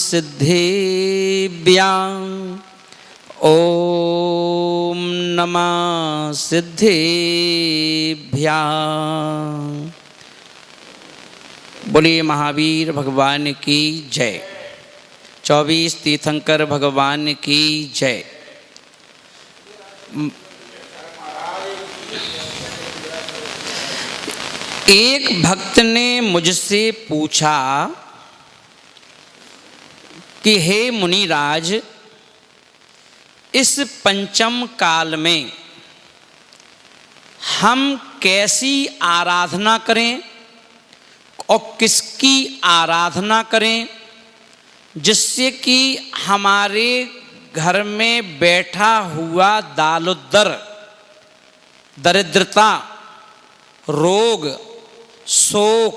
सिद्धिभ्यां ओम नमः सिद्धिभ्यां। बोलिए महावीर भगवान की जय। 24 तीर्थंकर भगवान की जय। एक भक्त ने मुझसे पूछा कि हे मुनिराज, इस पंचम काल में हम कैसी आराधना करें और किसकी आराधना करें जिससे कि हमारे घर में बैठा हुआ दालुद्दर, दरिद्रता, रोग, शोक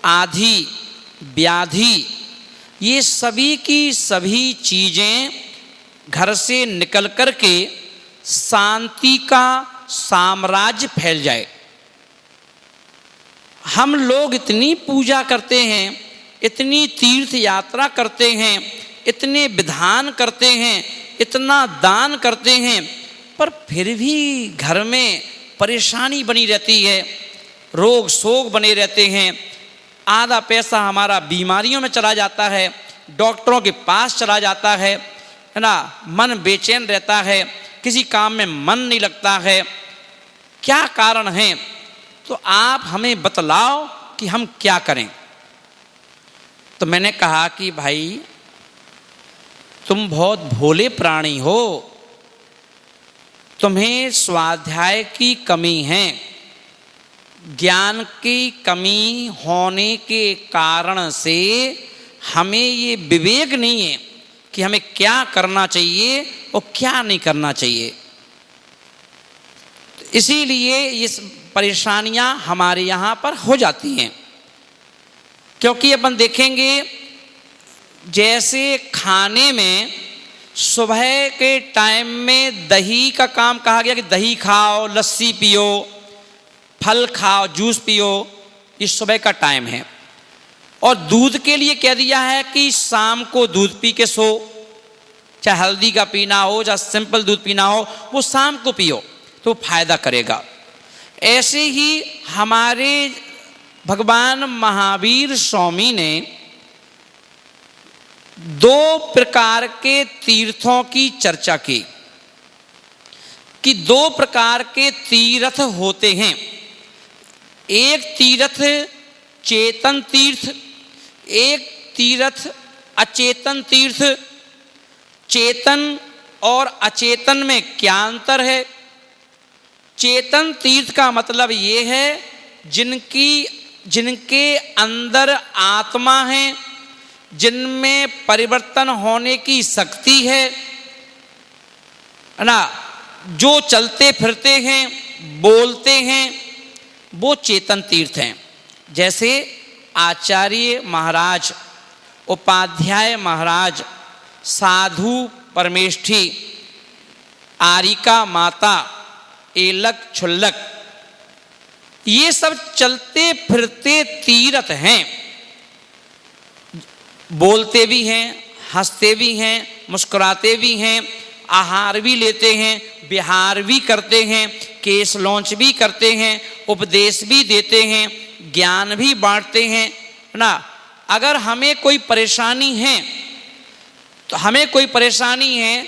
आदि व्याधि, ये सभी की सभी चीज़ें घर से निकल कर के शांति का साम्राज्य फैल जाए। हम लोग इतनी पूजा करते हैं, इतनी तीर्थ यात्रा करते हैं, इतने विधान करते हैं, इतना दान करते हैं, पर फिर भी घर में परेशानी बनी रहती है, रोग शोक बने रहते हैं। आधा पैसा हमारा बीमारियों में चला जाता है, डॉक्टरों के पास चला जाता है ना। मन बेचैन रहता है, किसी काम में मन नहीं लगता है। क्या कारण है? तो आप हमें बतलाओ कि हम क्या करें। तो मैंने कहा कि भाई तुम बहुत भोले प्राणी हो, तुम्हें स्वाध्याय की कमी है, ज्ञान की कमी होने के कारण से हमें ये विवेक नहीं है कि हमें क्या करना चाहिए और क्या नहीं करना चाहिए। इसीलिए ये परेशानियां हमारे यहाँ पर हो जाती हैं। क्योंकि अपन देखेंगे जैसे खाने में सुबह के टाइम में दही का काम कहा गया कि दही खाओ, लस्सी पियो, फल खाओ, जूस पियो, ये सुबह का टाइम है। और दूध के लिए कह दिया है कि शाम को दूध पी के सो, चाहे हल्दी का पीना हो, चाहे सिंपल दूध पीना हो, वो शाम को पियो तो फायदा करेगा। ऐसे ही हमारे भगवान महावीर स्वामी ने 2 प्रकार के तीर्थों की चर्चा की कि 2 प्रकार के तीर्थ होते हैं। एक तीर्थ चेतन तीर्थ, एक तीर्थ अचेतन तीर्थ। चेतन और अचेतन में क्या अंतर है? चेतन तीर्थ का मतलब ये है जिनके अंदर आत्मा है, जिनमें परिवर्तन होने की शक्ति है ना, जो चलते फिरते हैं, बोलते हैं, वो चेतन तीर्थ हैं। जैसे आचार्य महाराज, उपाध्याय महाराज, साधु परमेष्ठी, आरिका माता, एलक छुल्लक, ये सब चलते फिरते तीर्थ हैं। बोलते भी हैं, हंसते भी हैं, मुस्कुराते भी हैं, आहार भी लेते हैं, विहार भी करते हैं, केस लॉन्च भी करते हैं, उपदेश भी देते हैं, ज्ञान भी बांटते हैं ना। अगर हमें कोई परेशानी है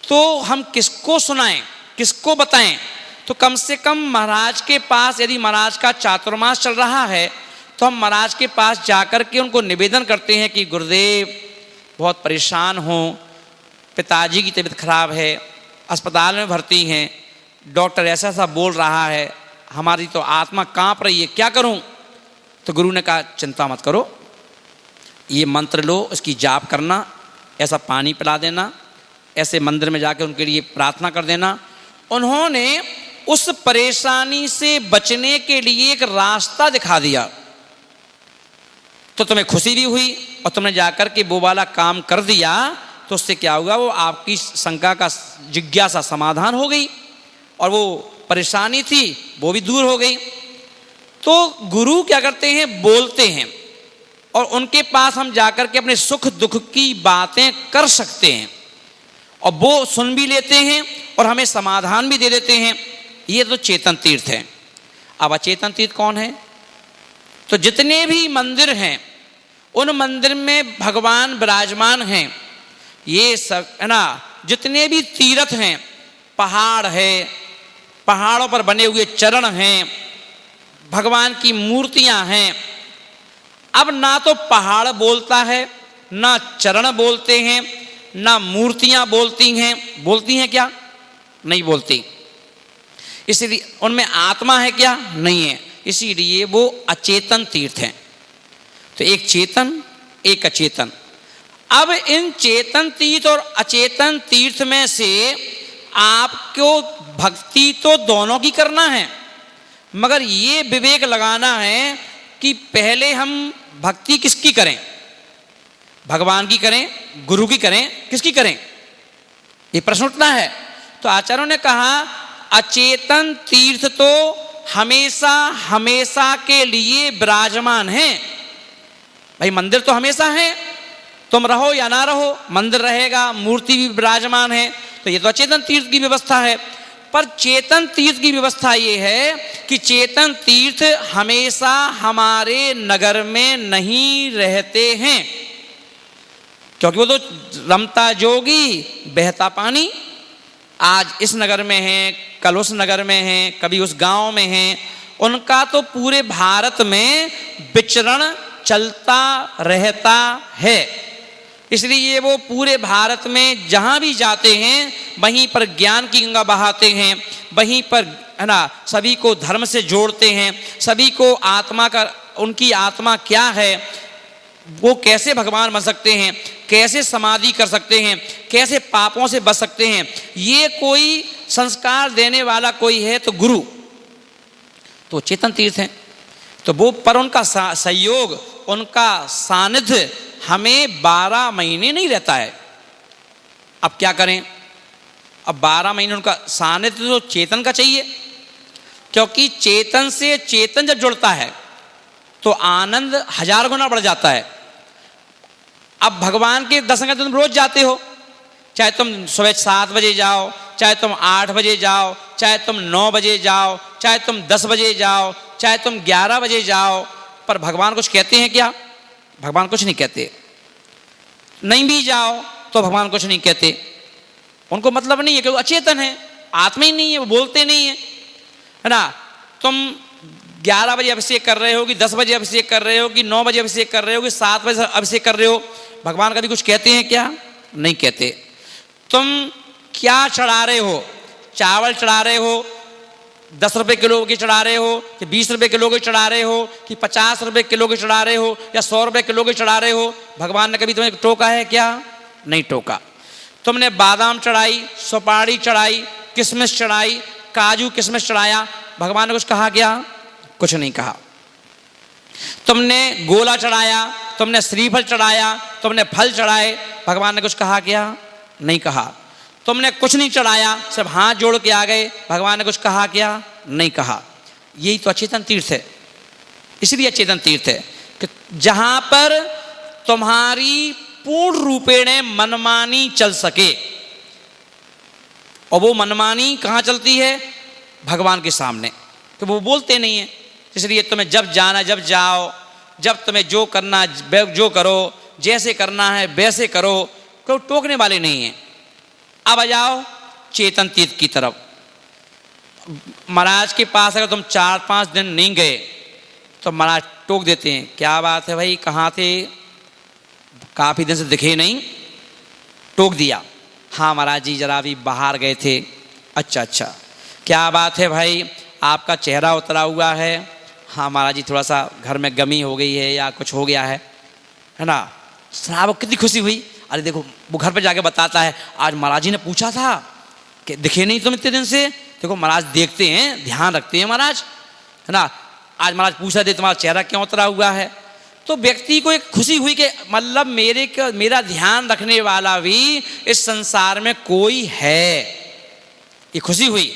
तो हम किसको सुनाएं, किसको बताएं? तो कम से कम महाराज के पास, यदि महाराज का चातुर्मास चल रहा है तो हम महाराज के पास जाकर के उनको निवेदन करते हैं कि गुरुदेव बहुत परेशान हो, पिताजी की तबीयत खराब है, अस्पताल में भर्ती हैं, डॉक्टर ऐसा ऐसा बोल रहा है, हमारी तो आत्मा कांप रही है, क्या करूं? तो गुरु ने कहा चिंता मत करो, ये मंत्र लो, इसकी जाप करना, ऐसा पानी पिला देना, ऐसे मंदिर में जाकर उनके लिए प्रार्थना कर देना। उन्होंने उस परेशानी से बचने के लिए एक रास्ता दिखा दिया। तो तुम्हें खुशी भी हुई और तुमने जाकर के वो वाला काम कर दिया, तो उससे क्या हुआ, वो आपकी शंका का जिज्ञासा समाधान हो गई और वो परेशानी थी वो भी दूर हो गई। तो गुरु क्या करते हैं, बोलते हैं और उनके पास हम जाकर के अपने सुख दुख की बातें कर सकते हैं और वो सुन भी लेते हैं और हमें समाधान भी दे देते हैं। ये तो चेतन तीर्थ है। अब अचेतन तीर्थ कौन है? तो जितने भी मंदिर हैं उन मंदिर में भगवान विराजमान हैं। ये सब है ना, जितने भी तीर्थ हैं, पहाड़ है, पहाड़ों पर बने हुए चरण हैं, भगवान की मूर्तियां हैं। अब ना तो पहाड़ बोलता है, ना चरण बोलते हैं, ना मूर्तियां बोलती हैं क्या? नहीं बोलती। इसीलिए उनमें आत्मा है क्या? नहीं है। इसीलिए वो अचेतन तीर्थ हैं। तो एक चेतन, एक अचेतन। अब इन चेतन तीर्थ और अचेतन तीर्थ में से आपको भक्ति तो दोनों की करना है, मगर ये विवेक लगाना है कि पहले हम भक्ति किसकी करें? भगवान की करें, गुरु की करें, किसकी करें? ये प्रश्न उठना है। तो आचार्यों ने कहा अचेतन तीर्थ तो हमेशा हमेशा के लिए विराजमान है। भाई मंदिर तो हमेशा है, तुम रहो या ना रहो मंदिर रहेगा, मूर्ति भी विराजमान है। तो ये तो अचेतन तीर्थ की व्यवस्था है। पर चेतन तीर्थ की व्यवस्था ये है कि चेतन तीर्थ हमेशा हमारे नगर में नहीं रहते हैं, क्योंकि वो तो रमता जोगी बहता पानी। आज इस नगर में है, कल उस नगर में है, कभी उस गांव में है। उनका तो पूरे भारत में विचरण चलता रहता है। इसलिए वो पूरे भारत में जहाँ भी जाते हैं वहीं पर ज्ञान की गंगा बहाते हैं, वहीं पर है ना सभी को धर्म से जोड़ते हैं, सभी को आत्मा का, उनकी आत्मा क्या है, वो कैसे भगवान बन सकते हैं, कैसे समाधि कर सकते हैं, कैसे पापों से बच सकते हैं, ये कोई संस्कार देने वाला कोई है तो गुरु, तो चेतन तीर्थ है। तो वो पर उनका सहयोग, उनका सानिध्य हमें 12 महीने नहीं रहता है। अब क्या करें? अब 12 महीने उनका सानिध्य तो चेतन का चाहिए, क्योंकि चेतन से चेतन जब जुड़ता है तो आनंद 1000 गुना बढ़ जाता है। अब भगवान के दर्शन करने तुम रोज जाते हो, चाहे तुम सुबह 7 बजे जाओ, चाहे तुम 8 बजे जाओ, चाहे तुम 9 बजे जाओ, चाहे तुम 10 बजे जाओ, चाहे तुम 11 बजे जाओ, पर भगवान कुछ कहते हैं क्या? भगवान कुछ नहीं कहते। नहीं भी जाओ तो भगवान कुछ नहीं कहते। उनको मतलब नहीं है कि वो अचेतन है, आत्मा ही नहीं है, वो बोलते नहीं है ना। तुम 11 बजे अभिषेक कर रहे हो कि 10 बजे अभिषेक कर रहे हो कि 9 बजे अभिषेक कर रहे हो कि 7 बजे अभिषेक कर रहे हो, भगवान कभी कुछ कहते हैं क्या? नहीं कहते। तुम क्या चढ़ा रहे हो? चावल चढ़ा रहे हो, 10 रुपये किलो की चढ़ा रहे हो कि 20 रुपये किलो की चढ़ा रहे हो कि 50 रुपये किलो की चढ़ा रहे हो या 100 रुपये किलो की चढ़ा रहे हो, भगवान ने कभी तुम्हें टोका है क्या? नहीं टोका। तुमने बादाम चढ़ाई, सुपारी चढ़ाई, किशमिश चढ़ाई, काजू किशमिश चढ़ाया, भगवान ने कुछ कहा क्या? कुछ नहीं कहा। तुमने गोला चढ़ाया, तुमने श्रीफल चढ़ाया, तुमने फल चढ़ाए, भगवान ने कुछ कहा क्या? नहीं कहा। तुमने कुछ नहीं चढ़ाया, सब हाथ जोड़ के आ गए, भगवान ने कुछ कहा क्या? नहीं कहा। यही तो अचेतन तीर्थ है। इसलिए अचेतन तीर्थ है कि जहां पर तुम्हारी पूर्ण रूपेण मनमानी चल सके, और वो मनमानी कहाँ चलती है? भगवान के सामने। तो वो बोलते नहीं है, इसलिए तुम्हें जब जाना जब जाओ, जब तुम्हें जो करना जो करो, जैसे करना है वैसे करो, कोई टोकने वाले नहीं है। अब आ जाओ चेतन तीर्थ की तरफ। महाराज के पास अगर तुम 4-5 दिन नहीं गए तो महाराज टोक देते हैं, क्या बात है भाई, कहाँ थे, काफ़ी दिन से दिखे नहीं, टोक दिया। हाँ महाराज जी जरा अभी बाहर गए थे। अच्छा अच्छा, क्या बात है भाई, आपका चेहरा उतरा हुआ है। हाँ महाराज जी थोड़ा सा घर में गमी हो गई है या कुछ हो गया है ना। साहब कितनी खुशी हुई, अरे देखो वो घर पर जाके बताता है, आज महाराज जी ने पूछा था कि दिखे नहीं तुम इतने दिन से, देखो महाराज देखते हैं, ध्यान रखते हैं महाराज, है ना। आज महाराज पूछा थे तुम्हारा चेहरा क्यों उतरा हुआ है। तो व्यक्ति को एक खुशी हुई कि मतलब मेरा ध्यान रखने वाला भी इस संसार में कोई है, ये खुशी हुई।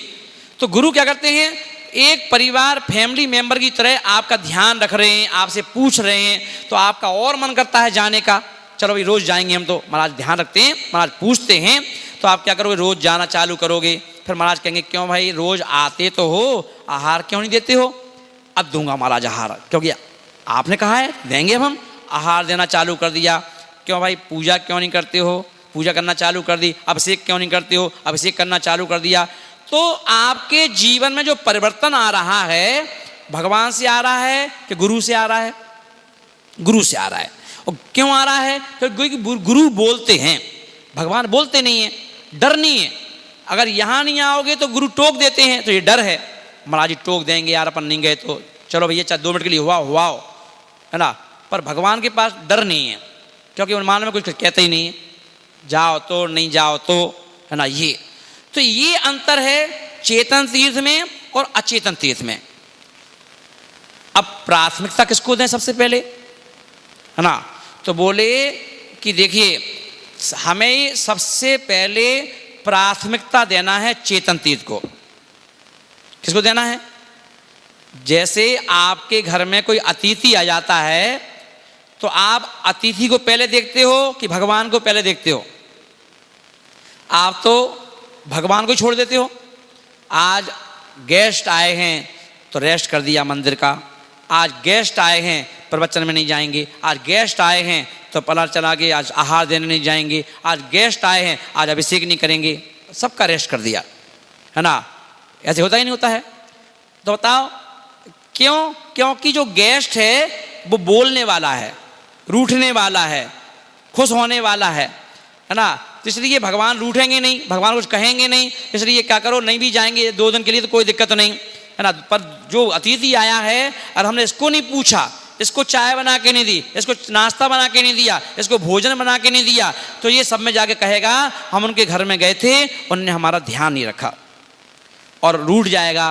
तो गुरु क्या करते हैं, एक परिवार फैमिली मेंबर की तरह आपका ध्यान रख रहे हैं, आपसे पूछ रहे हैं, तो आपका और मन करता है जाने का। चलो भाई रोज जाएंगे हम, तो महाराज ध्यान रखते हैं, महाराज पूछते हैं, तो आप क्या करोगे, रोज जाना चालू करोगे। फिर महाराज कहेंगे क्यों भाई रोज आते तो हो, आहार क्यों नहीं देते हो? अब दूंगा महाराज आहार, क्योंकि आपने कहा है देंगे। अब हम आहार देना चालू कर दिया। क्यों भाई पूजा क्यों नहीं करते हो? पूजा करना चालू कर दी। अभिषेक क्यों नहीं करते हो? अभिषेक करना चालू कर दिया। तो आपके जीवन में जो परिवर्तन आ रहा है, भगवान से आ रहा है कि गुरु से आ रहा है? गुरु से आ रहा है। और क्यों आ रहा है? क्योंकि गुरु बोलते हैं, भगवान बोलते नहीं है। डर नहीं है, अगर यहाँ नहीं आओगे तो गुरु टोक देते हैं, तो ये डर है। महाराज जी टोक देंगे, यार अपन नहीं गए तो चलो भैया चाहे 2 मिनट के लिए हुआ हो, है ना। पर भगवान के पास डर नहीं है, क्योंकि उन्मान में कुछ कहते ही नहीं है, जाओ तो नहीं जाओ तो, है ना। ये अंतर है चेतन तीर्थ में और अचेतन तीर्थ में। अब प्राथमिकता किसको दें सबसे पहले, है ना? तो बोले कि देखिए हमें सबसे पहले प्राथमिकता देना है चेतन तीर्थ को। किसको देना है? जैसे आपके घर में कोई अतिथि आ जाता है, तो आप अतिथि को पहले देखते हो कि भगवान को पहले देखते हो? आप तो भगवान को छोड़ देते हो। आज गेस्ट आए हैं तो रेस्ट कर दिया मंदिर का, आज गेस्ट आए हैं प्रवचन में नहीं जाएंगे, आज गेस्ट आए हैं तो पलर चला के आज आहार देने नहीं जाएंगे, आज गेस्ट आए हैं आज अभिषेक नहीं करेंगे, सबका रेस्ट कर दिया, है ना। ऐसे होता ही नहीं होता है? तो बताओ क्यों? क्योंकि जो गेस्ट है वो बोलने वाला है, रूठने वाला है, खुश होने वाला है ना। तो इसलिए भगवान रूठेंगे नहीं, भगवान कुछ कहेंगे नहीं, इसलिए क्या करो नहीं भी जाएंगे 2 दिन के लिए तो कोई दिक्कत नहीं, है ना। पर जो अतिथि आया है और हमने इसको नहीं पूछा, इसको चाय बना के नहीं दी, इसको नाश्ता बना के नहीं दिया, इसको भोजन बना के नहीं दिया, तो ये सब में जाके कहेगा हम उनके घर में गए थे, उन्होंने हमारा ध्यान नहीं रखा, और रूठ जाएगा,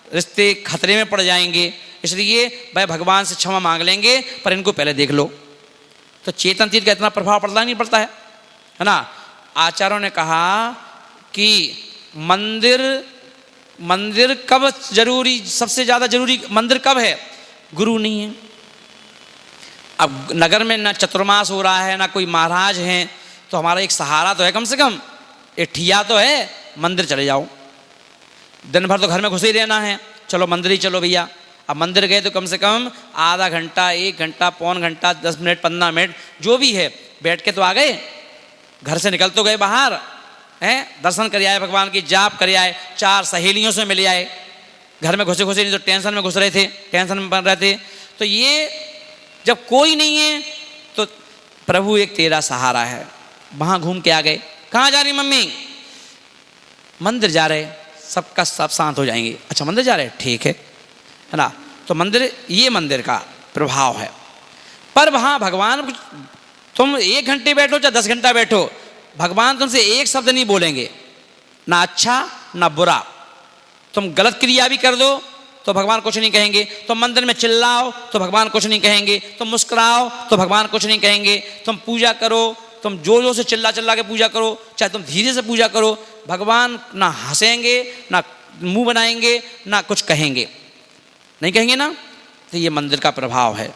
रिश्ते खतरे में पड़ जाएंगे। इसलिए भाई भगवान से क्षमा मांग लेंगे, पर इनको पहले देख लो। तो चेतन तीर्थ का इतना प्रभाव पड़ता नहीं पड़ता है ना। आचार्यों ने कहा कि मंदिर कब जरूरी, सबसे ज्यादा जरूरी मंदिर कब है? गुरु नहीं है। अब नगर में ना चतुर्मास हो रहा है, ना कोई महाराज हैं, तो हमारा एक सहारा तो है, कम से कम एक ठिया तो है, मंदिर चले जाओ। दिन भर तो घर में घुसे ही रहना है, चलो मंदिर ही चलो भैया। अब मंदिर गए तो कम से कम आधा घंटा, 1 घंटा, पौन घंटा, 10 मिनट, 15 मिनट जो भी है बैठ के तो आ गए, घर से निकल तो गए बाहर, हैं, दर्शन कर आए, भगवान की जाप कर आए, 4 सहेलियों से मिल आए। घर में घुसे नहीं तो टेंशन में घुस रहे थे, टेंशन में बन रहे थे। तो ये जब कोई नहीं है तो प्रभु एक तेरा सहारा है। वहाँ घूम के आ गए, कहाँ जा रही मम्मी? मंदिर जा रहे, सबका सब शांत हो जाएंगे। अच्छा मंदिर जा रहे, ठीक है ना। तो मंदिर, ये मंदिर का प्रभाव है। पर वहाँ भगवान, तुम 1 घंटे बैठो चाहे 10 घंटा बैठो, भगवान तुमसे एक शब्द नहीं बोलेंगे, ना अच्छा ना बुरा। तुम गलत क्रिया भी कर दो तो भगवान कुछ नहीं कहेंगे, तुम मंदिर में चिल्लाओ तो भगवान कुछ नहीं कहेंगे, तुम मुस्कुराओ तो भगवान कुछ नहीं कहेंगे, तुम पूजा करो, तुम जोर से चिल्ला के पूजा करो, चाहे तुम धीरे से पूजा करो, भगवान ना हंसेंगे, ना मुंह बनाएंगे, ना कुछ कहेंगे, नहीं कहेंगे ना। तो ये मंदिर का प्रभाव है।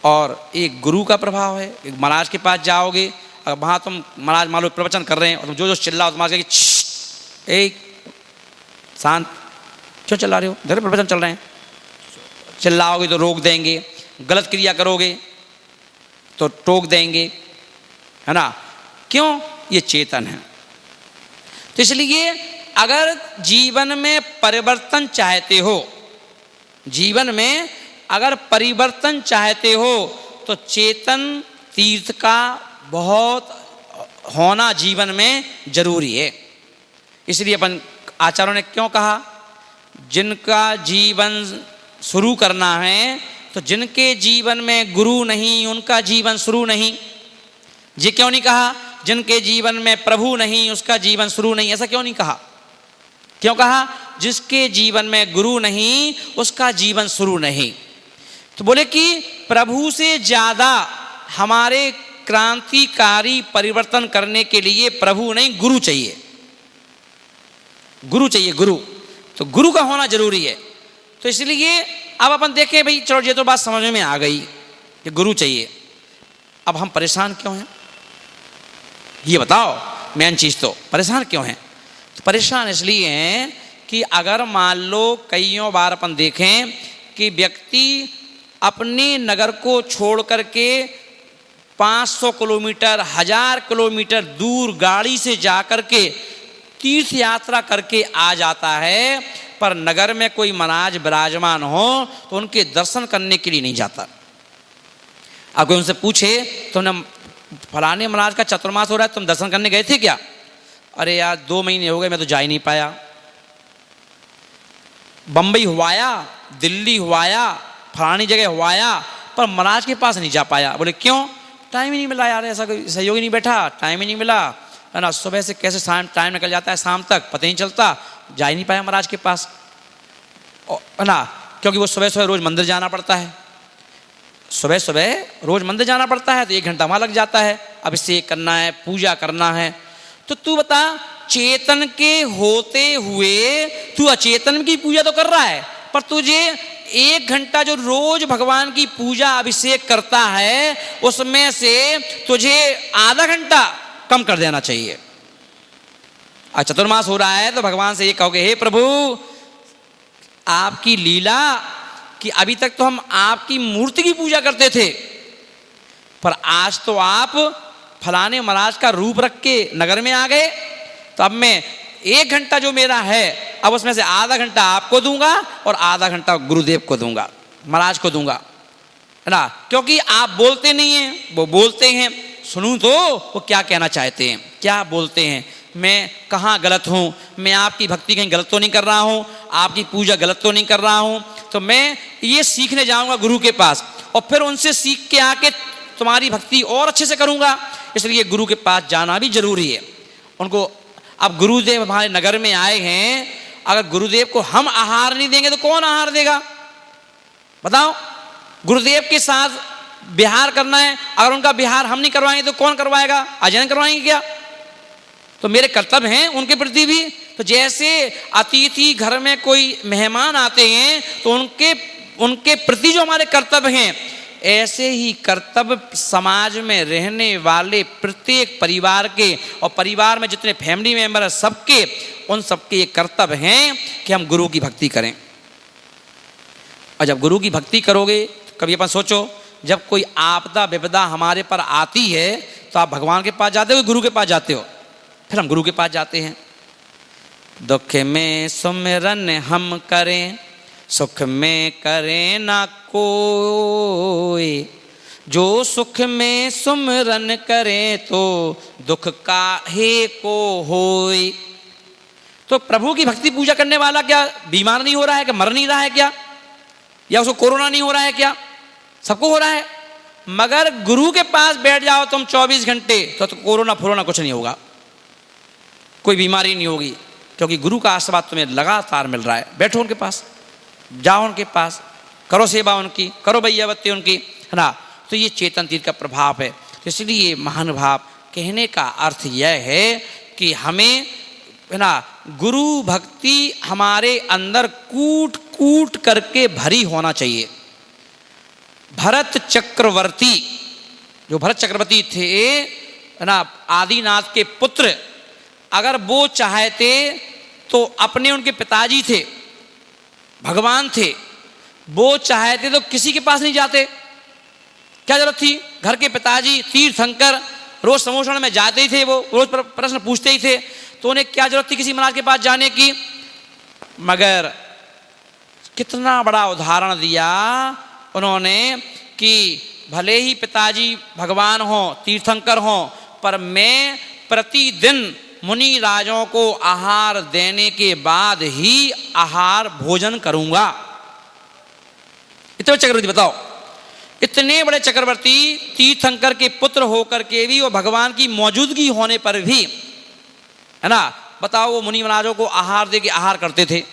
और एक गुरु का प्रभाव है। एक महाराज के पास जाओगे, अगर वहाँ तुम महाराज मान लो प्रवचन कर रहे हैं और तुम जो चिल्लाओ, तो महाराज कहेंगे एक शांत, क्यों चिल्ला रहे हो, इधर प्रवचन चल रहे हैं। चिल्लाओगे तो रोक देंगे, गलत क्रिया करोगे तो टोक देंगे, है ना। क्यों? ये चेतन है। तो इसलिए अगर जीवन में परिवर्तन चाहते हो, जीवन में अगर परिवर्तन चाहते हो, तो चेतन तीर्थ का बहुत होना जीवन में जरूरी है। इसलिए अपन आचार्यों ने क्यों कहा, जिनका जीवन शुरू करना है, तो जिनके जीवन में गुरु नहीं उनका जीवन शुरू नहीं। ये क्यों नहीं कहा जिनके जीवन में प्रभु नहीं उसका जीवन शुरू नहीं? ऐसा क्यों नहीं कहा? क्यों कहा? जिसके जीवन में गुरु नहीं उसका जीवन शुरू नहीं। तो बोले कि प्रभु से ज्यादा हमारे क्रांतिकारी परिवर्तन करने के लिए प्रभु नहीं, गुरु चाहिए। गुरु चाहिए, गुरु। तो गुरु का होना जरूरी है। तो इसलिए अब अपन देखें भाई, चलो ये तो बात समझ में आ गई कि गुरु चाहिए, अब हम परेशान क्यों हैं ये बताओ। मेन चीज तो परेशान क्यों हैं? तो परेशान इसलिए हैं कि अगर मान लो कईयों बार अपन देखें कि व्यक्ति अपने नगर को छोड़ करके 500 किलोमीटर 1000 किलोमीटर दूर गाड़ी से जा करके तीर्थ यात्रा करके आ जाता है, पर नगर में कोई महाराज विराजमान हो तो उनके दर्शन करने के लिए नहीं जाता। अब कोई उनसे पूछे तुमने फलाने महाराज का चतुर्मास हो रहा है, तुम दर्शन करने गए थे क्या? अरे यार 2 महीने हो गए, मैं तो जा ही नहीं पाया। बंबई हुआया, दिल्ली हुआया, फलानी जगह हुआया, पर महाराज के पास नहीं जा पाया। बोले क्यों? टाइम ही नहीं मिला यार, ऐसा कोई सहयोगी नहीं बैठा, टाइम ही नहीं मिला, है ना। सुबह से कैसे शाम टाइम निकल जाता है, शाम तक पता नहीं चलता, जा ही नहीं पाया महाराज के पास, है ना। क्योंकि वो सुबह सुबह रोज मंदिर जाना पड़ता है, सुबह सुबह रोज मंदिर जाना पड़ता है, तो 1 घंटा वहां लग जाता है। अब इससे करना है, पूजा करना है। तो तू बता, चेतन के होते हुए तू अचेतन की पूजा तो कर रहा है, पर तुझे 1 घंटा जो रोज भगवान की पूजा अभिषेक करता है उसमें से तुझे आधा घंटा कम कर देना चाहिए। आज चतुर्मास हो रहा है तो भगवान से ये कहोगे, हे प्रभु आपकी लीला कि अभी तक तो हम आपकी मूर्ति की पूजा करते थे, पर आज तो आप फलाने महाराज का रूप रख के नगर में आ गए, तो अब मैं 1 घंटा जो मेरा है अब उसमें से आधा घंटा आपको दूंगा और आधा घंटा गुरुदेव को दूंगा, महाराज को दूंगा, है ना। क्योंकि आप बोलते नहीं हैं, वो बोलते हैं, सुनूं तो वो क्या कहना चाहते हैं, क्या बोलते हैं, मैं कहाँ गलत हूँ, मैं आपकी भक्ति कहीं गलत तो नहीं कर रहा हूँ, आपकी पूजा गलत तो नहीं कर रहा हूँ। तो मैं ये सीखने जाऊँगा गुरु के पास और फिर उनसे सीख के आके तुम्हारी भक्ति और अच्छे से करूँगा। इसलिए गुरु के पास जाना भी जरूरी है उनको। अब गुरुदेव हमारे नगर में आए हैं, अगर गुरुदेव को हम आहार नहीं देंगे तो कौन आहार देगा बताओ? गुरुदेव के साथ विहार करना है, अगर उनका विहार हम नहीं करवाएंगे तो कौन करवाएगा? अजय करवाएंगे क्या? तो मेरे कर्तव्य हैं उनके प्रति भी। तो जैसे अतिथि घर में कोई मेहमान आते हैं तो उनके प्रति जो हमारे कर्तव्य हैं, ऐसे ही कर्तव्य समाज में रहने वाले प्रत्येक परिवार के, और परिवार में जितने फैमिली मेंबर हैं सबके, उन सबके ये कर्तव्य हैं कि हम गुरु की भक्ति करें। और जब गुरु की भक्ति करोगे, कभी अपन सोचो जब कोई आपदा विपदा हमारे पर आती है तो आप भगवान के पास जाते हो, गुरु के पास जाते हो? फिर हम गुरु के पास जाते हैं। दुख में सुमिरन हम करें, सुख में करे ना कोई, जो सुख में सुमिरन करे तो दुख काहे को होई। तो प्रभु की भक्ति पूजा करने वाला क्या बीमार नहीं हो रहा है, क्या मर नहीं रहा है क्या, या उसको कोरोना नहीं हो रहा है क्या? सबको हो रहा है। मगर गुरु के पास बैठ जाओ तुम 24 घंटे तो कोरोना फोरोना कुछ नहीं होगा, कोई बीमारी नहीं होगी, क्योंकि गुरु का आशीर्वाद तुम्हें लगातार मिल रहा है। बैठो उनके पास, जाओ उनके पास, करो सेवा उनकी, करो भैयावत्ती उनकी, है ना। तो ये चेतन तीर्थ का प्रभाव है। तो इसलिए महानुभाव कहने का अर्थ यह है कि हमें, है ना, गुरु भक्ति हमारे अंदर कूट कूट करके भरी होना चाहिए। भरत चक्रवर्ती, जो भरत चक्रवर्ती थे, है ना, आदिनाथ के पुत्र, अगर वो चाहते तो अपने, उनके पिताजी थे, भगवान थे, वो चाहते तो किसी के पास नहीं जाते, क्या जरूरत थी? घर के पिताजी तीर्थंकर रोज समोषण में जाते ही थे, वो रोज प्रश्न पूछते ही थे, तो उन्हें क्या जरूरत थी किसी महाराज के पास जाने की? मगर कितना बड़ा उदाहरण दिया उन्होंने कि भले ही पिताजी भगवान हो, तीर्थंकर हो, पर मैं प्रतिदिन मुनि राजों को आहार देने के बाद ही आहार भोजन करूंगा। इतने चक्रवर्ती, बताओ, इतने बड़े चक्रवर्ती तीर्थंकर के पुत्र होकर के भी, और भगवान की मौजूदगी होने पर भी, है ना, बताओ, वो मुनि महाराजों को आहार दे के आहार करते थे,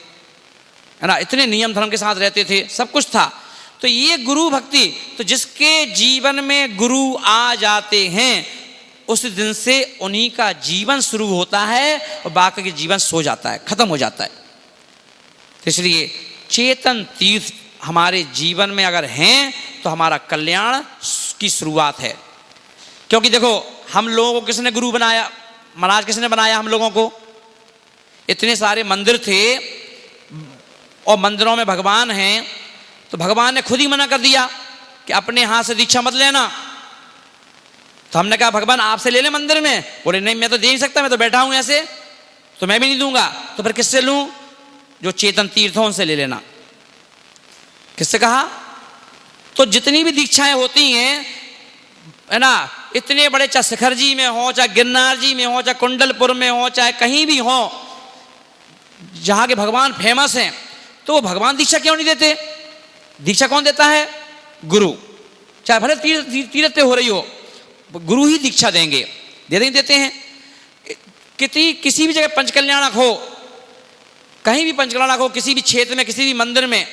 है ना, इतने नियम धर्म के साथ रहते थे, सब कुछ था। तो ये गुरु भक्ति, तो जिसके जीवन में गुरु आ जाते हैं उस दिन से उन्हीं का जीवन शुरू होता है और बाकी के जीवन सो जाता है, खत्म हो जाता है। तो इसलिए चेतन तीर्थ हमारे जीवन में अगर हैं तो हमारा कल्याण की शुरुआत है। क्योंकि देखो, हम लोगों को किसने गुरु बनाया? महाराज किसने बनाया हम लोगों को? इतने सारे मंदिर थे और मंदिरों में भगवान हैं, तो भगवान ने खुद ही मना कर दिया कि अपने हाथ से दीक्षा मत लेना। तो हमने कहा भगवान आपसे ले ले मंदिर में। बोले नहीं, मैं तो दे नहीं सकता, मैं तो बैठा हूं ऐसे, तो मैं भी नहीं दूंगा। तो फिर किससे लूं? जो चेतन तीर्थ हो उनसे ले लेना। किससे कहा? तो जितनी भी दीक्षाएं होती हैं, है ना, इतने बड़े, चाहे शिखर जी में हो, चाहे गिरनार जी में हो, चाहे कुंडलपुर में हो, चाहे कहीं भी हो, जहां के भगवान फेमस हैं, तो वो भगवान दीक्षा क्यों नहीं देते? दीक्षा कौन देता है? गुरु। चाहे भले तीर्थ हो रही हो, गुरु ही दीक्षा देंगे। देते हैं। किसी भी जगह पंचकल्याणक हो, कहीं भी पंचकल्याणक हो, किसी भी क्षेत्र में, किसी भी मंदिर में,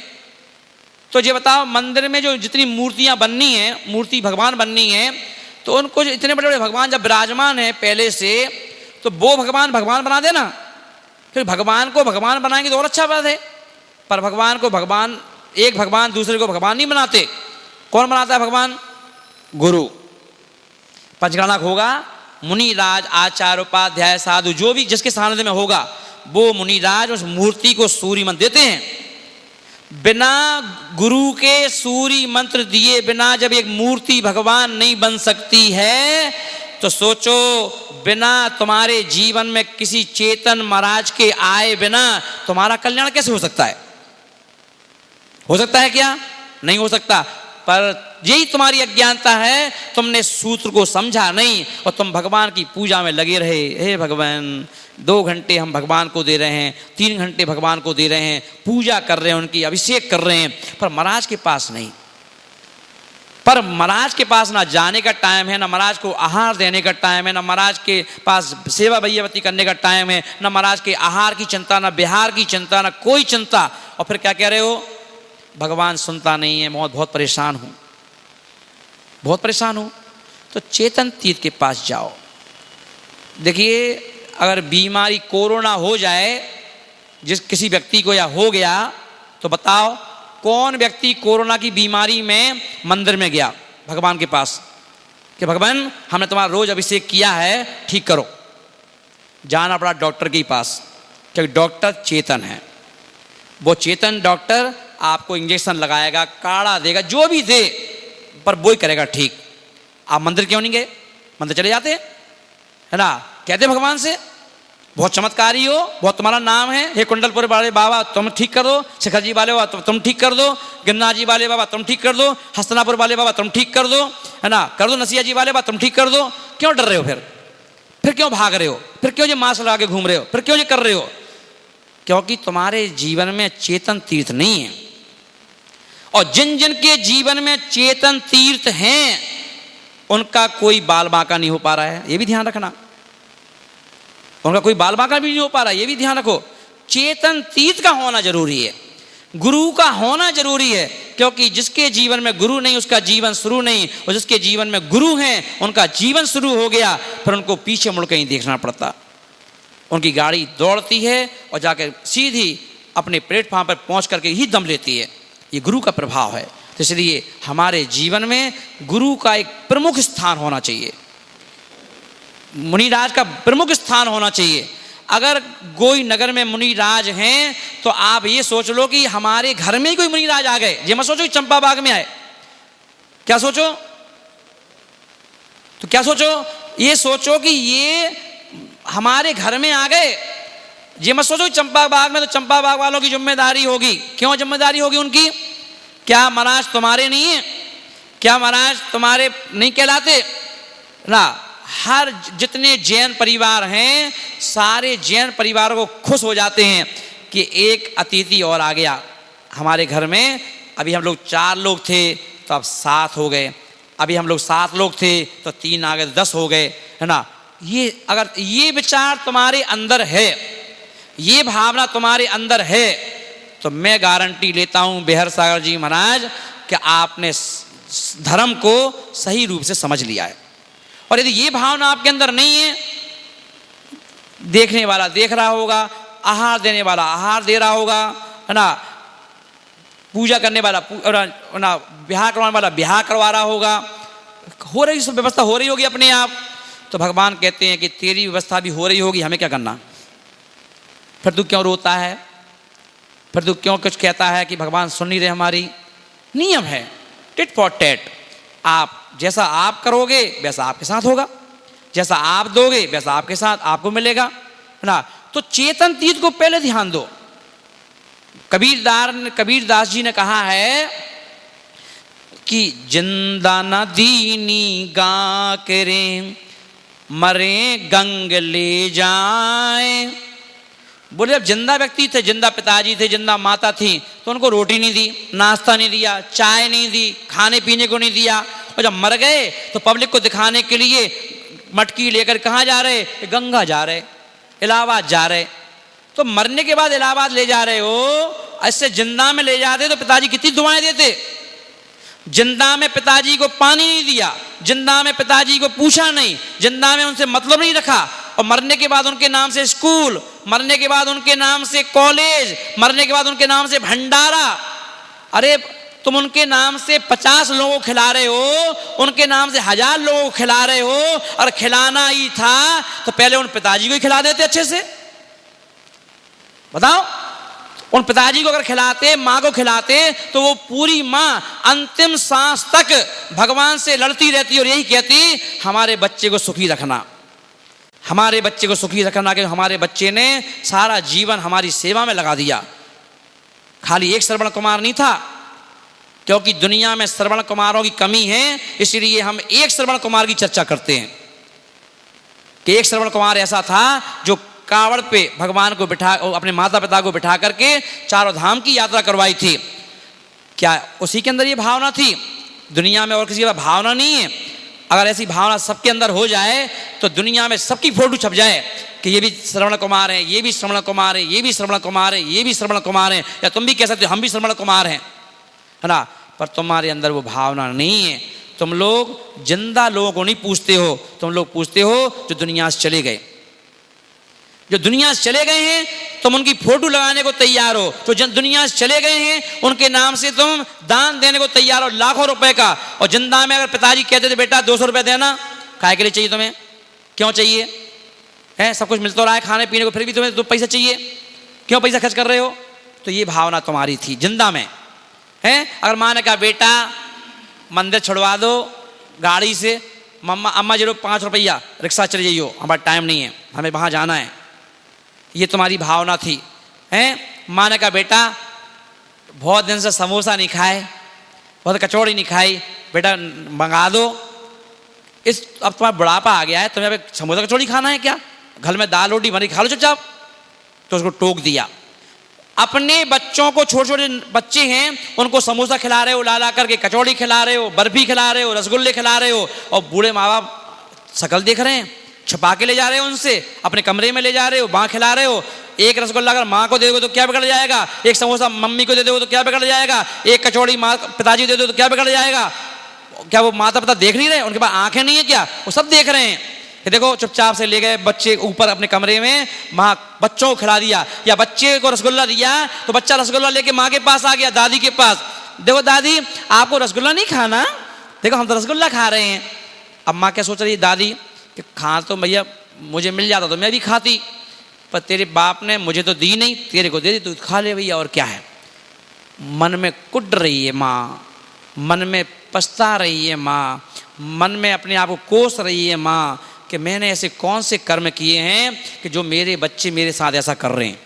तो ये बताओ, मंदिर में जो जितनी मूर्तियां बननी है, मूर्ति भगवान बननी है, तो उनको जो इतने बड़े बड़े भगवान जब विराजमान है पहले से, तो वो भगवान बना देना। फिर भगवान को भगवान बनाएंगे तो और अच्छा बात है। पर भगवान को भगवान, एक भगवान दूसरे को भगवान नहीं बनाते। कौन बनाता है? भगवान गुरु। पंचकल्याणक होगा, मुनिराज, आचार्य, उपाध्याय, साधु, जो भी जिसके सानिध्य में होगा, वो मुनिराज उस मूर्ति को सूर्य मंत्र देते हैं। बिना गुरु के सूर्य मंत्र दिए बिना जब एक मूर्ति भगवान नहीं बन सकती है, तो सोचो, बिना तुम्हारे जीवन में किसी चेतन महाराज के आए बिना तुम्हारा कल्याण कैसे हो सकता है? हो सकता है क्या? नहीं हो सकता। पर यही तुम्हारी अज्ञानता है, तुमने सूत्र को समझा नहीं और तुम भगवान की पूजा में लगे रहे। हे भगवान, 2 घंटे हम भगवान को दे रहे हैं, 3 घंटे भगवान को दे रहे हैं, पूजा कर रहे हैं, उनकी अभिषेक कर रहे हैं, पर महाराज के पास नहीं। पर महाराज के पास ना जाने का टाइम है, ना महाराज को आहार देने का टाइम है, ना महाराज के पास सेवा भैयावती करने का टाइम है, ना महाराज के आहार की चिंता, ना बिहार की चिंता, ना कोई चिंता। और फिर क्या कह रहे हो? भगवान सुनता नहीं है, मैं बहुत परेशान हूं, बहुत परेशान हूं। तो चेतन तीर्थ के पास जाओ। देखिए, अगर बीमारी कोरोना हो जाए किसी व्यक्ति को, या हो गया, तो बताओ कौन व्यक्ति कोरोना की बीमारी में मंदिर में गया भगवान के पास कि भगवान हमने तुम्हारा रोज अभिषेक किया है, ठीक करो? जाना पड़ा डॉक्टर के पास, क्योंकि डॉक्टर चेतन है। वो चेतन डॉक्टर आपको इंजेक्शन लगाएगा, काढ़ा देगा, जो भी दे, पर वो ही करेगा ठीक। आप मंदिर क्यों नहीं गए? मंदिर चले जाते, है ना, कहते भगवान से बहुत चमत्कारी हो, बहुत तुम्हारा नाम है, हे कुंडलपुर वाले बाबा तुम ठीक कर दो, शिखर जी वाले बाबा तुम ठीक कर दो, गिरनार जी वाले बाबा तुम ठीक कर दो, हस्तनापुर वाले बाबा तुम ठीक कर दो, है ना, कर दो, नसिया जी वाले बाबा तुम ठीक कर दो। क्यों डर रहे हो? फिर क्यों भाग रहे हो? फिर क्यों ये मास्क लगा के घूम रहे हो? फिर क्यों ये कर रहे हो? क्योंकि तुम्हारे जीवन में चेतन तीर्थ नहीं है। और जिन जिन के जीवन में चेतन तीर्थ हैं, उनका कोई बाल बांका नहीं हो पा रहा है, ये भी ध्यान रखना। उनका कोई बाल बांका भी नहीं हो पा रहा है, ये भी ध्यान रखो। चेतन तीर्थ का होना जरूरी है, गुरु का होना जरूरी है। क्योंकि जिसके जीवन में गुरु नहीं, उसका जीवन शुरू नहीं, और जिसके जीवन में गुरु हैं, उनका जीवन शुरू हो गया, फिर उनको पीछे मुड़ के नहीं देखना पड़ता। उनकी गाड़ी दौड़ती है और जाकर सीधी अपने प्लेटफॉर्म पर पहुंच करके ही दम लेती है। ये गुरु का प्रभाव है। तो इसलिए हमारे जीवन में गुरु का एक प्रमुख स्थान होना चाहिए, मुनिराज का प्रमुख स्थान होना चाहिए। अगर कोई नगर में मुनिराज हैं, तो आप ये सोच लो कि हमारे घर में ही कोई मुनिराज आ गए। ये मत सोचो कि चंपा बाग में आए। क्या सोचो? तो क्या सोचो? ये सोचो कि ये हमारे घर में आ गए। ये मत सोचो चंपा बाग में तो चंपा बाग वालों की जिम्मेदारी होगी। क्यों जिम्मेदारी होगी उनकी? क्या महाराज तुम्हारे नहीं है? क्या महाराज तुम्हारे नहीं कहलाते ना? हर जितने जैन परिवार हैं, सारे जैन परिवारों को खुश हो जाते हैं कि एक अतिथि और आ गया हमारे घर में। अभी हम लोग 4 लोग थे तो अब 7 हो गए, अभी हम लोग 7 लोग थे तो 3 आ गए, 10 हो गए, है ना। ये अगर ये विचार तुम्हारे अंदर है, ये भावना तुम्हारे अंदर है, तो मैं गारंटी लेता हूं बेहर सागर जी महाराज कि आपने धर्म को सही रूप से समझ लिया है। और यदि ये भावना आपके अंदर नहीं है, देखने वाला देख रहा होगा, आहार देने वाला आहार दे रहा होगा, है ना पूजा करने वाला ना ब्याह करवाने वाला ब्याह करवा रहा होगा, हो रही सब व्यवस्था हो रही होगी अपने आप। तो भगवान कहते हैं कि तेरी व्यवस्था भी हो रही होगी, हमें क्या करना, फिर तू क्यों रोता है, फिर तू क्यों कुछ कहता है कि भगवान सुन नहीं रहे हमारी। नियम है टिट फॉर टैट, आप जैसा आप करोगे वैसा आपके साथ होगा, जैसा आप दोगे वैसा आपके साथ आपको मिलेगा, है ना। तो चेतन तीर्थ को पहले ध्यान दो। कबीरदास जी ने कहा है कि जिंदा न दीनी गा करे मरे गंग ले जाए। बोले अब जिंदा व्यक्ति थे, जिंदा पिताजी थे, जिंदा माता थी, तो उनको रोटी नहीं दी, नाश्ता नहीं दिया, चाय नहीं दी, खाने पीने को नहीं दिया। और जब मर गए तो पब्लिक को दिखाने के लिए मटकी लेकर कहाँ जा रहे, गंगा जा रहे, इलाहाबाद जा रहे। तो मरने के बाद इलाहाबाद ले जा रहे हो, ऐसे जिंदा में ले जाते तो पिताजी कितनी दुआएं देते। जिंदा में पिताजी को पानी नहीं दिया, जिंदा में पिताजी को पूछा नहीं, जिंदा में उनसे मतलब नहीं रखा, और मरने के बाद उनके नाम से स्कूल, मरने के बाद उनके नाम से कॉलेज, मरने के बाद उनके नाम से भंडारा। अरे तुम उनके नाम से 50 लोगों को खिला रहे हो, उनके नाम से 1000 लोगों को खिला रहे हो, और खिलाना ही था तो पहले उन पिताजी को ही खिला देते अच्छे से। बताओ, उन पिताजी को अगर खिलाते, माँ को खिलाते, तो वो पूरी माँ अंतिम सांस तक भगवान से लड़ती रहती और यही कहती हमारे बच्चे को सुखी रखना, हमारे बच्चे को सुखी रखना, कि हमारे बच्चे ने सारा जीवन हमारी सेवा में लगा दिया। खाली एक श्रवण कुमार नहीं था, क्योंकि दुनिया में श्रवण कुमारों की कमी है, इसलिए हम एक श्रवण कुमार की चर्चा करते हैं कि एक श्रवण कुमार ऐसा था जो कावड़ पे भगवान को बिठा, अपने माता पिता को बिठा करके चारों धाम की यात्रा करवाई थी। क्या उसी के अंदर ये भावना थी? दुनिया में और किसी का भावना नहीं है। अगर ऐसी भावना सबके अंदर हो जाए तो दुनिया में सबकी फोटो छप जाए कि ये भी श्रवण कुमार है, ये भी श्रवण कुमार है, ये भी श्रवण कुमार है, ये भी श्रवण कुमार है, या तुम भी कह सकते हो हम भी श्रवण कुमार हैं, है ना। पर तुम्हारे अंदर वो भावना नहीं है। तुम लोग जिंदा लोगों को नहीं पूछते हो, तुम लोग पूछते हो जो दुनिया से चले गए। जो दुनिया से चले गए हैं तुम उनकी फोटो लगाने को तैयार हो, जो दुनिया से चले गए हैं उनके नाम से तुम दान देने को तैयार हो, लाखों रुपए का। और जिंदा में अगर पिताजी कहते थे बेटा 200 रुपए देना, खाए के लिए चाहिए तुम्हें, क्यों चाहिए है, सब कुछ मिलता रहा है खाने पीने को, फिर भी तुम्हें तो पैसा चाहिए, क्यों पैसा खर्च कर रहे हो? तो ये भावना तुम्हारी थी जिंदा में है। अगर माँ ने कहा बेटा मंदिर छुड़वा दो गाड़ी से, मम्मा अम्मा जरूर 5 रुपया रिक्शा चले जाइयो, हमारा टाइम नहीं है, हमें वहाँ जाना है, ये तुम्हारी भावना थी हैं। माँ ने कहा बेटा बहुत दिन से समोसा नहीं खाए, बहुत कचौड़ी नहीं खाई, बेटा मंगा दो। अब तुम्हारा बुढ़ापा आ गया है, तुम्हें अब समोसा कचौड़ी खाना है क्या? घर में दाल रोटी बनी खा लो चुपचाप। तो उसको टोक दिया। अपने बच्चों को, छोटे छोटे बच्चे हैं उनको समोसा खिला रहे हो, ला ला करके कचौड़ी खिला रहे हो, बर्फी खिला रहे हो, रसगुल्ले खिला रहे हो, और बूढ़े माँ बाप शकल देख रहे हैं, छुपा के ले जा रहे हो उनसे, अपने कमरे में ले जा रहे हो, वहाँ खिला रहे हो। एक रसगुल्ला अगर माँ को दे दोगे तो क्या बिगड़ जाएगा, एक समोसा मम्मी को दे दोगे तो क्या बिगड़ जाएगा, एक कचौड़ी माँ पिताजी को दे दो तो क्या बिगड़ जाएगा? क्या वो माता पिता देख नहीं रहे? उनके पास आंखें नहीं है क्या? वो सब देख रहे हैं। देखो चुपचाप से ले गए बच्चे ऊपर अपने कमरे में, माँ बच्चों को खिला दिया, या बच्चे को रसगुल्ला दिया तो बच्चा रसगुल्ला लेके माँ के पास आ गया, दादी के पास। देखो दादी आपको रसगुल्ला नहीं खाना, देखो हम तो रसगुल्ला खा रहे हैं। अब माँ क्या सोच रही है दादी कि खा तो भैया मुझे मिल जाता तो मैं भी खाती, पर तेरे बाप ने मुझे तो दी नहीं, तेरे को दे दी, तू खा ले भैया, और क्या है। मन में कुट रही है माँ, मन में पछता रही है माँ, मन में अपने आप को कोस रही है माँ कि मैंने ऐसे कौन से कर्म किए हैं कि जो मेरे बच्चे मेरे साथ ऐसा कर रहे हैं।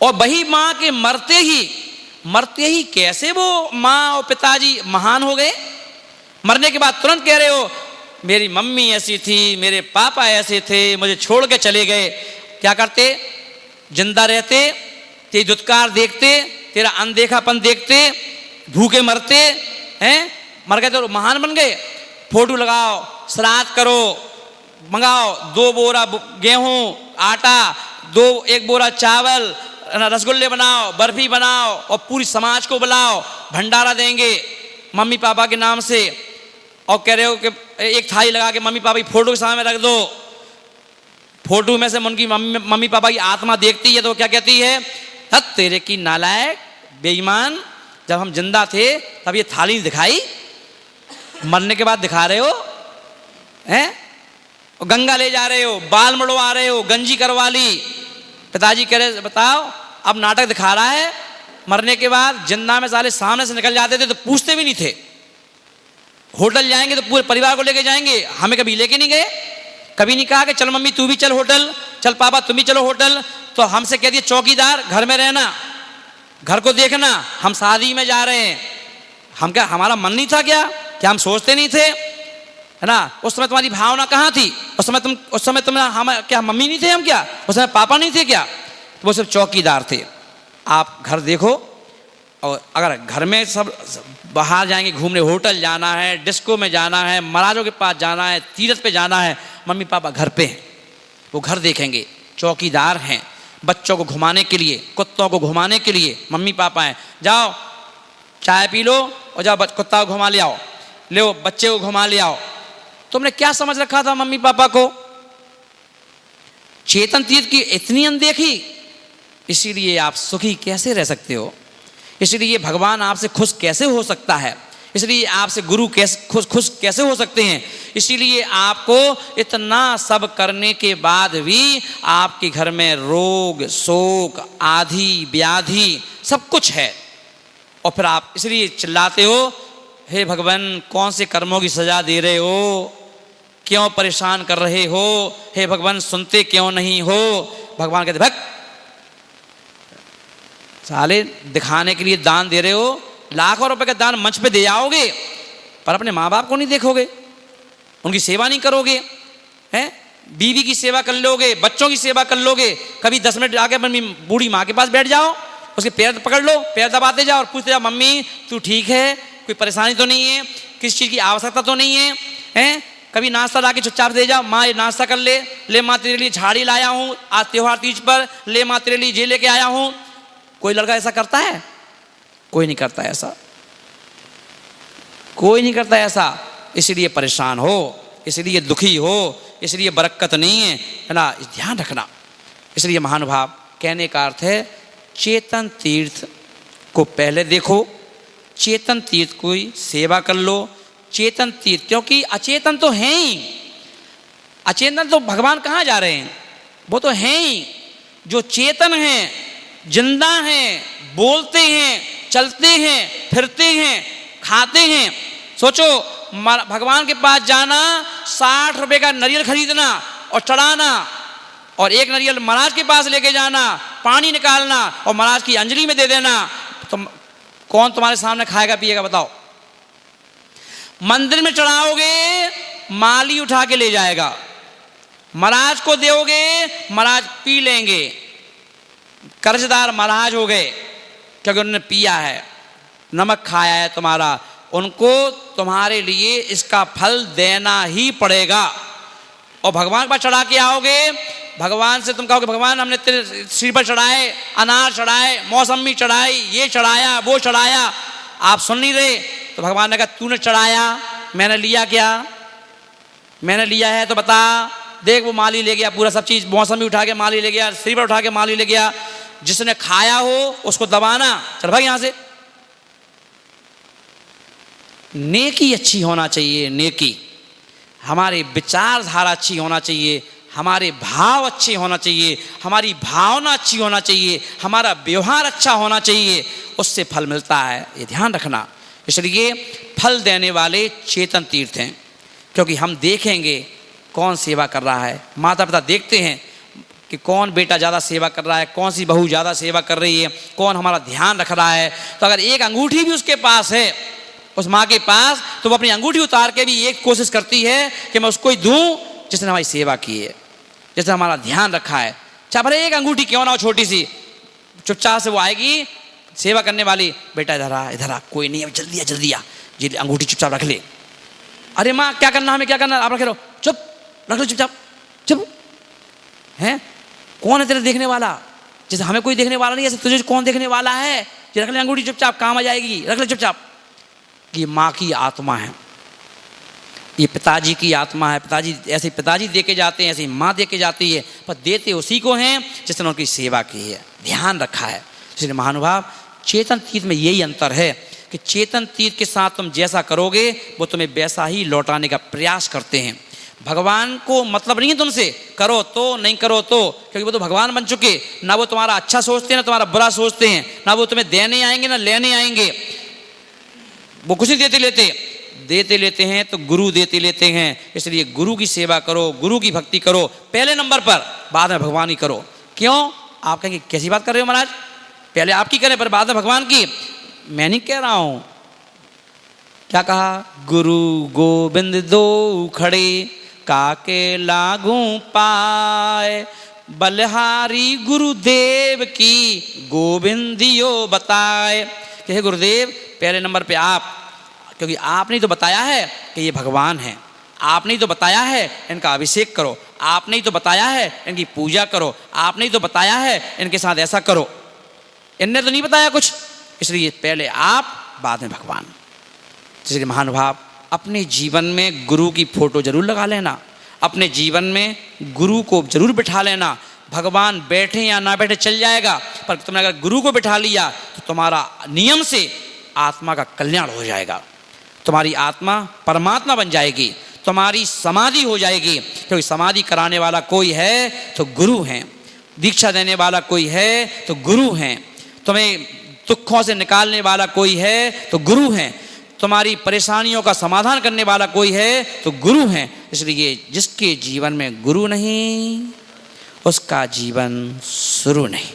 और वही माँ के मरते ही कैसे वो माँ और पिताजी महान हो गए। मरने के बाद तुरंत कह रहे हो मेरी मम्मी ऐसी थी, मेरे पापा ऐसे थे, मुझे छोड़ के चले गए। क्या करते? जिंदा रहते तेरी दुत्कार देखते, तेरा अनदेखापन देखते, भूखे मरते हैं, मर गए तो महान बन गए। फोटो लगाओ, श्राद्ध करो, मंगाओ 2 बोरा गेहूं आटा, 1 बोरा चावल, रसगुल्ले बनाओ, बर्फी बनाओ, और पूरी समाज को बुलाओ, भंडारा देंगे मम्मी पापा के नाम से। और कह रहे हो कि एक थाली लगा के मम्मी पापा की फोटो के सामने रख दो। फोटो में से उनकी मम्मी पापा की आत्मा देखती है तो क्या कहती है, हद तेरे की नालायक बेईमान, जब हम जिंदा थे तब ये थाली दिखाई, मरने के बाद दिखा रहे हो हैं? गंगा ले जा रहे हो, बाल मड़वा रहे हो, गंजी करवा ली। पिताजी कह रहे बताओ अब नाटक दिखा रहा है, मरने के बाद जिंदा में साले सामने से निकल जाते थे तो पूछते भी नहीं थे। होटल जाएंगे तो पूरे परिवार को लेके जाएंगे, हमें कभी लेके नहीं गए, कभी नहीं कहा कि चल मम्मी तू भी चल होटल, चल पापा तुम भी चलो होटल। तो हमसे कह दिया चौकीदार घर में रहना, घर को देखना, हम शादी में जा रहे हैं। हम क्या हमारा मन नहीं था क्या हम सोचते नहीं थे, है ना? उस समय तुम्हारी भावना कहाँ थी? उस समय तुम हम क्या मम्मी नहीं थे हम क्या? उस समय पापा नहीं थे क्या? तो वो सिर्फ चौकीदार थे। आप घर देखो, और अगर घर में सब बाहर जाएंगे घूमने, होटल जाना है, डिस्को में जाना है, महाराजों के पास जाना है, तीर्थ पे जाना है, मम्मी पापा घर पे हैं, वो घर देखेंगे, चौकीदार हैं। बच्चों को घुमाने के लिए, कुत्तों को घुमाने के लिए मम्मी पापा हैं। जाओ चाय पी लो और जाओ कुत्ता को घुमा ले आओ, ले बच्चे को घुमा ले आओ। तुमने क्या समझ रखा था मम्मी पापा को? चेतन तीर्थ की इतनी अनदेखी, इसीलिए आप सुखी कैसे रह सकते हो? इसलिए भगवान आपसे खुश कैसे हो सकता है? इसलिए आपसे गुरु कैसे खुश कैसे हो सकते हैं? इसीलिए आपको इतना सब करने के बाद भी आपके घर में रोग शोक आदि व्याधि सब कुछ है, और फिर आप इसलिए चिल्लाते हो हे भगवान कौन से कर्मों की सजा दे रहे हो, क्यों परेशान कर रहे हो, हे भगवान सुनते क्यों नहीं हो? भगवान कहते भक्त साले दिखाने के लिए दान दे रहे हो, लाखों रुपए का दान मंच पे दे आओगे पर अपने माँ बाप को नहीं देखोगे, उनकी सेवा नहीं करोगे, हैं? बीवी की सेवा कर लोगे, बच्चों की सेवा कर लोगे, कभी 10 मिनट आके मम्मी बूढ़ी माँ के पास बैठ जाओ, उसके पैर पकड़ लो, पैर दबाते जाओ और पूछते जाओ मम्मी तू ठीक है, कोई परेशानी तो नहीं है, किसी चीज़ की आवश्यकता तो नहीं है, हैं? कभी नाश्ता ला के चुपचाप दे जाओ, माँ ये नाश्ता कर ले माँ तेरे लिए झाड़ी लाया हूँ आज त्योहार तीज पर, ले माँ तेरे लिए ये लेके आया हूँ। कोई लड़का ऐसा करता है? कोई नहीं करता ऐसा, कोई नहीं करता ऐसा। इसलिए परेशान हो, इसलिए दुखी हो, इसलिए बरकत नहीं है ना, ध्यान रखना। इसलिए महानुभाव कहने का अर्थ है चेतन तीर्थ को पहले देखो, चेतन तीर्थ की सेवा कर लो। चेतन तीर्थ क्योंकि अचेतन तो हैं ही, अचेतन तो भगवान कहाँ जा रहे हैं? वो तो हैं ही। जो चेतन हैं, जिंदा हैं, बोलते हैं, चलते हैं, फिरते हैं, खाते हैं। सोचो भगवान के पास जाना, 60 रुपए का नारियल खरीदना और चढ़ाना, और एक नारियल महाराज के पास लेके जाना, पानी निकालना और महाराज की अंजलि में दे देना, तो कौन तुम्हारे सामने खाएगा पिएगा बताओ? मंदिर में चढ़ाओगे माली उठा के ले जाएगा, महाराज को दोगे महाराज पी लेंगे, कर्जदार महाराज हो गए क्योंकि उन्होंने पिया है, नमक खाया है तुम्हारा, उनको तुम्हारे लिए इसका फल देना ही पड़ेगा। और भगवान पर चढ़ा के आओगे, भगवान से तुम कहोगे भगवान हमने तेरे सिर पर चढ़ाए, अनार चढ़ाए, मौसमी चढ़ाई, ये चढ़ाया वो चढ़ाया, आप सुन नहीं रहे, तो भगवान ने कहा तूने चढ़ाया, मैंने लिया क्या? मैंने लिया है तो बता। देख वो माली ले गया पूरा सब चीज़, मौसमी उठा के माली ले गया, सिर पर उठा के माली ले गया। जिसने खाया हो उसको दबाना, चल भाग यहां से। नेकी अच्छी होना चाहिए, नेकी, हमारी विचारधारा अच्छी होना चाहिए, हमारे भाव अच्छे होना चाहिए, हमारी भावना अच्छी होना चाहिए, हमारा व्यवहार अच्छा होना चाहिए, उससे फल मिलता है, ये ध्यान रखना। इसलिए फल देने वाले चेतन तीर्थ हैं, क्योंकि हम देखेंगे कौन सेवा कर रहा है। माता पिता देखते हैं कि कौन बेटा ज़्यादा सेवा कर रहा है, कौन सी बहू ज़्यादा सेवा कर रही है, कौन हमारा ध्यान रख रहा है। तो अगर एक अंगूठी भी उसके पास है, उस माँ के पास, तो वो अपनी अंगूठी उतार के भी एक कोशिश करती है कि मैं उसको ही दूँ जिसने हमारी सेवा की है, जिसने हमारा ध्यान रखा है। चाहे भले एक अंगूठी क्यों ना हो छोटी सी, चुपचाप से वो आएगी सेवा करने वाली, बेटा इधर आ, कोई नहीं अब जल्दी आ, ये अंगूठी चुपचाप रख ले। अरे माँ क्या करना, हमें क्या करना, आप रखे रहो, चुप रख लो, चुपचाप चुप। हैं कौन है तेरे देखने वाला? जैसे हमें कोई देखने वाला नहीं, ऐसे तुझे कौन देखने वाला है? ये रख ले अंगूठी चुपचाप, काम आ जाएगी, रख ले चुपचाप। ये माँ की आत्मा है, ये पिताजी की आत्मा है। पिताजी ऐसे पिताजी दे के जाते हैं, ऐसे माँ दे के जाती है, पर देते उसी को हैं जिसने उनकी सेवा की है, ध्यान रखा है। इसलिए महानुभाव, चेतन तीर्थ में यही अंतर है कि चेतन तीर्थ के साथ तुम जैसा करोगे वो तुम्हें वैसा ही लौटाने का प्रयास करते हैं। भगवान को मतलब नहीं है तुमसे, करो तो नहीं करो तो, क्योंकि वो तो भगवान बन चुके, ना वो तुम्हारा अच्छा सोचते हैं ना तुम्हारा बुरा सोचते हैं, ना वो तुम्हें देने आएंगे ना लेने आएंगे, वो कुछ नहीं देते लेते हैं तो गुरु देते लेते हैं। इसलिए गुरु की सेवा करो, गुरु की भक्ति करो पहले नंबर पर, बाद में भगवान की करो। क्यों? आप कहेंगे कैसी बात कर रहे हो महाराज, पहले आपकी करें पर बाद में भगवान की। मैं नहीं कह रहा हूं, क्या कहा, गुरु गोविंद दो खड़े काके लागू पाए, बलिहारी गुरुदेव की गोविंदियो बताए। कि हे गुरुदेव, पहले नंबर पे आप, क्योंकि आपने तो बताया है कि ये भगवान हैं, आपने तो बताया है इनका अभिषेक करो, आपने तो बताया है इनकी पूजा करो, आपने तो बताया है इनके साथ ऐसा करो, इनने तो नहीं बताया कुछ, इसलिए पहले आप बाद में भगवान। इसलिए महानुभाव, अपने जीवन में गुरु की फोटो जरूर लगा लेना, अपने जीवन में गुरु को जरूर बिठा लेना। भगवान बैठे या ना बैठे चल जाएगा, पर तुमने अगर गुरु को बिठा लिया तो तुम्हारा नियम से आत्मा का कल्याण हो जाएगा, तुम्हारी आत्मा परमात्मा बन जाएगी, तुम्हारी समाधि हो जाएगी। क्योंकि समाधि कराने वाला कोई है तो गुरु हैं, दीक्षा देने वाला कोई है तो गुरु हैं, तुम्हें दुखों से निकालने वाला कोई है तो गुरु हैं, तुम्हारी परेशानियों का समाधान करने वाला कोई है तो गुरु हैं। इसलिए जिसके जीवन में गुरु नहीं उसका जीवन शुरू नहीं।